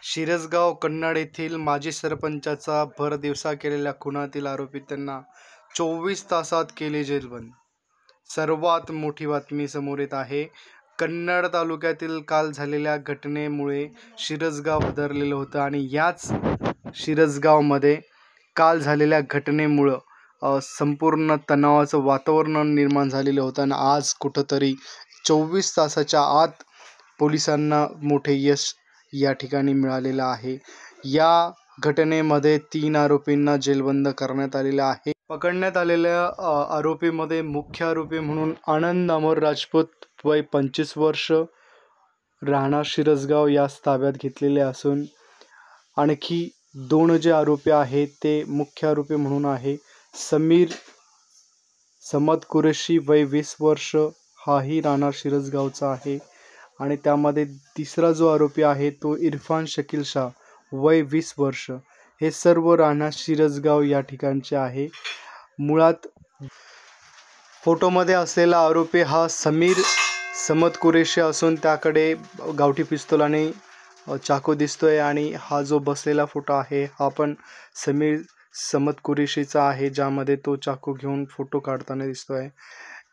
शिरसगाव कन्नड येथील माजी सरपंचाचा भर दिवसा केलेल्या खुनातील आरोपितांना 24 तासात केले जेरबंद. सर्वात मोठी बातमी समोर येत आहे. कन्नड तालुक्यातील काल झालेल्या घटनेमुळे शिरसगाव हादरलेलं होतं आणि याच शिरसगावमध्ये काल झालेल्या घटनेमुळं संपूर्ण तणावाचं वातावरण निर्माण झालेलं होतं आणि आज कुठंतरी 24 तासाच्या आत पोलिसांना मोठे यश या ठिकाणी मिळालेलं आहे. या घटनेमध्ये 3 आरोपींना जेलबंद करण्यात आलेलं आहे. पकडण्यात आलेल्या आरोपीमध्ये मुख्य आरोपी म्हणून आनंद अमर राजपूत वय 25 वर्ष, राहणार शिरसगाव यास ताब्यात घेतलेले असून आणखी 2 जे आरोपी आहेत ते मुख्य आरोपी म्हणून आहे समीर समद कुरेशी वय 20 वर्ष, हाही राहणार शिरसगावचा आहे. आणि त्यामध्ये तिसरा जो आरोपी आहे तो इरफान शकील शाह वय 20 वर्ष. हे सर्व राहणार शिरसगाव या ठिकाणचे आहे. मुळात फोटोमध्ये असलेला आरोपी हा समीर समद कुरेशी असून त्याकडे गावठी पिस्तूल आणि चाकू दिसतोय आणि हा जो बसलेला फोटो आहे हा पण समीर समद कुरेशीचा आहे, ज्यामध्ये तो चाकू घेऊन फोटो काढताना दिसतोय.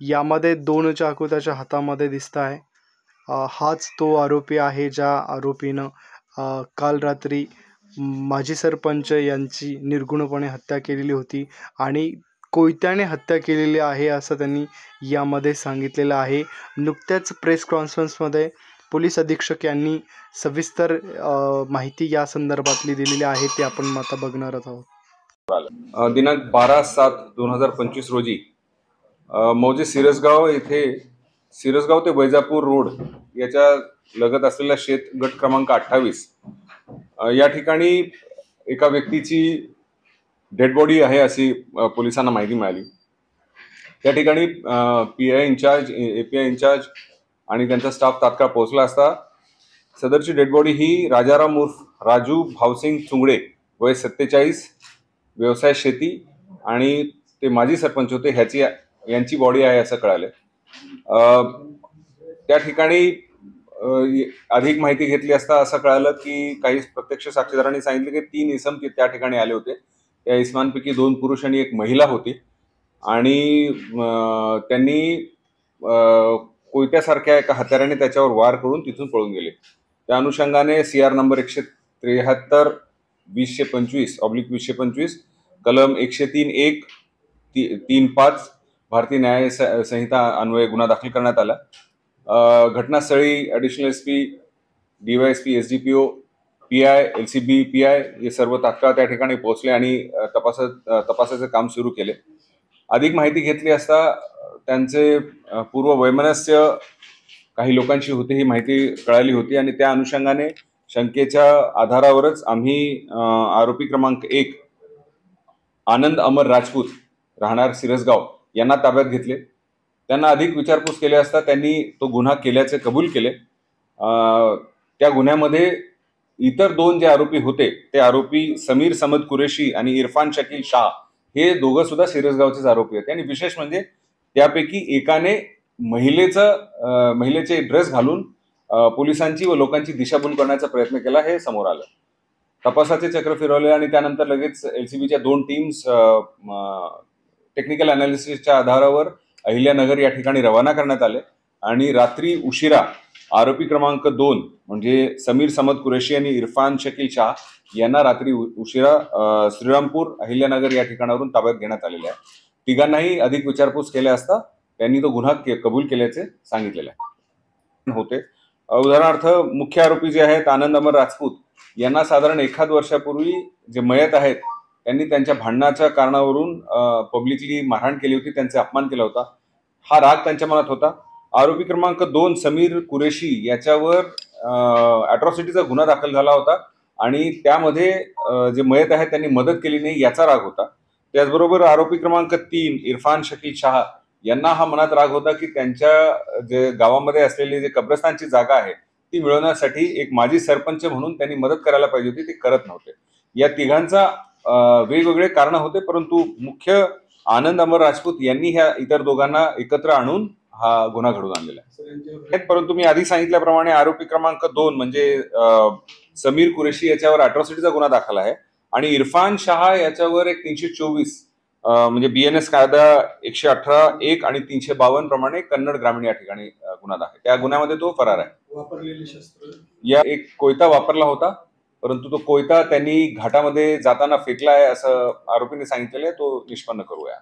यामध्ये 2 चाकू त्याच्या हातामध्ये दिसत आहे. हाच तो आरोपी आहे ज्या आरोपीनं काल रात्री माजी सरपंच यांची निर्गुणपणे हत्या केलेली होती आणि कोयत्याने हत्या केलेली आहे असं त्यांनी यामध्ये सांगितलेलं आहे. नुकत्याच प्रेस कॉन्फरन्समध्ये पोलीस अधीक्षक यांनी सविस्तर माहिती या संदर्भातली दिलेली आहे, ते आपण आता बघणारच आहोत. दिनांक 12/7/2025 रोजी मौजे सिरसगाव येथे सिरसगाव ते वैजापूर रोड याच्या लगत असलेल्या शेत गट क्रमांक 28 या ठिकाणी एका व्यक्तीची डेड बॉडी आहे अशी पोलिसांना माहिती मिळाली. त्या ठिकाणी पीआय इंचार्ज, एपीआय इंचार्ज आणि त्यांचा स्टाफ तात्काळ पोहोचला असता सदरची डेड बॉडी ही राजाराम उर्फ राजू भावसिंग चुंगडे वय 47, व्यवसाय शेती आणि ते माजी सरपंच होते यांची बॉडी आहे असं कळालं. त्या ठिकाणी अधिक माहिती घेतली असता असं कळालं की काही प्रत्यक्ष साक्षीदारांनी सांगितलं की 3 इसम त्या ठिकाणी आले होते. त्या इसमांपैकी 2 पुरुष आणि 1 महिला होती आणि त्यांनी कोयत्यासारख्या एका हत्याराने त्याच्यावर वार करून तिथून पळून गेले. त्या अनुषंगाने CR नंबर 173/2025/2025 कलम 103(1) 3(5) भारतीय न्याय संहिता अन्वये गुन्हा दाखल करण्यात आला. घटनास्थळी additional SP, DYSP, SDPO, PI, LCB, PI हे सर्व तात्काळ त्या ठिकाणी पोहोचले आणि तपासाचे काम सुरू केले. अधिक माहिती घेतली असता त्यांचे पूर्व वैमनस्य काही लोकांची होती ही माहिती कळाली होती आणि त्या अनुषंगाने शंकेच्या आधारावरच आम्ही आरोपी क्रमांक 1 आनंद अमर राजपूत राहणार सिरसगाव यांना ताब्यात घेतले. त्यांना अधिक विचारपूस केली असता त्यांनी तो गुन्हा केल्याचे कबूल केले. त्या गुन्ह्यामध्ये इतर 2 जे आरोपी होते ते आरोपी समीर समद कुरेशी आणि इरफान शकील शाह हे दोघं सुद्धा सिरसगावचेच आरोपी होते आणि विशेष म्हणजे त्यापैकी एकाने महिलेचे ड्रेस घालून पोलिसांची व लोकांची दिशाभूल करण्याचा प्रयत्न केला हे समोर आलं. तपासाचे चक्र फिरवले आणि त्यानंतर लगेच LCBच्या 2 टीम्स टेक्निकल अनालिसिसच्या आधारावर अहिल्यानगर या ठिकाणी रवाना करण्यात आले आणि रात्री उशिरा आरोपी क्रमांक 2 म्हणजे समीर समद कुरेशी आणि इरफान शकील शाह यांना रात्री उशिरा श्रीरामपूर अहिल्यानगर या ठिकाणावरून ताब्यात घेण्यात आलेले आहे. तिघांनाही अधिक विचारपूस केल्या असता त्यांनी तो गुन्हा कबूल केल्याचे सांगितलेले होते. उदाहरणार्थ मुख्य आरोपी जे आहेत आनंद अमर राजपूत यांना साधारण 1 वर्षापूर्वी जे मयत आहेत त्यांनी त्यांच्या भांडणाच्या कारणावरून पब्लिकली मारहाण केली होती, त्यांचा अपमान केला होता. हा राग त्यांच्या मनात होता. आरोपी क्रमांक 2 समीर कुरेशी याच्यावर अॅट्रॉसिटीचा गुन्हा दाखल झाला होता आणि त्यामध्ये जे मयत आहेत त्यांनी मदत केली नाही याचा राग होता. त्याचबरोबर आरोपी क्रमांक 3 इरफान शकील शाह यांना हा मनात राग होता की त्यांच्या जे गावामध्ये असलेली जे कब्रस्तानची जागा आहे ती मिळवण्यासाठी एक माजी सरपंच म्हणून त्यांनी मदत करायला पाहिजे होती, ते करत नव्हते. या तिघांचा वेगवेगळे कारण होते, परंतु मुख्य आनंद अमर राजपूत यांनी ह्या इतर दोघांना एकत्र आणून हा गुन्हा घडून आणलेला आहे. परंतु मी आधी सांगितल्याप्रमाणे आरोपी क्रमांक 2 म्हणजे समीर कुरेशी याच्यावर अॅट्रॉसिटीचा गुन्हा दाखल आहे आणि इरफान शहा याच्यावर एक 324 म्हणजे BNS कायदा 118(1) आणि 352 प्रमाणे कन्नड ग्रामीण या ठिकाणी गुन्हा दाखल. त्या गुन्ह्यामध्ये तो फरार आहे. वापरलेले शस्त्र या एक कोयता वापरला होता, परंतु तो कोयता त्यांनी घाटामध्ये जाताना फेकला आहे असं आरोपीने सांगितलेलं आहे. तो निष्पन्न करूया.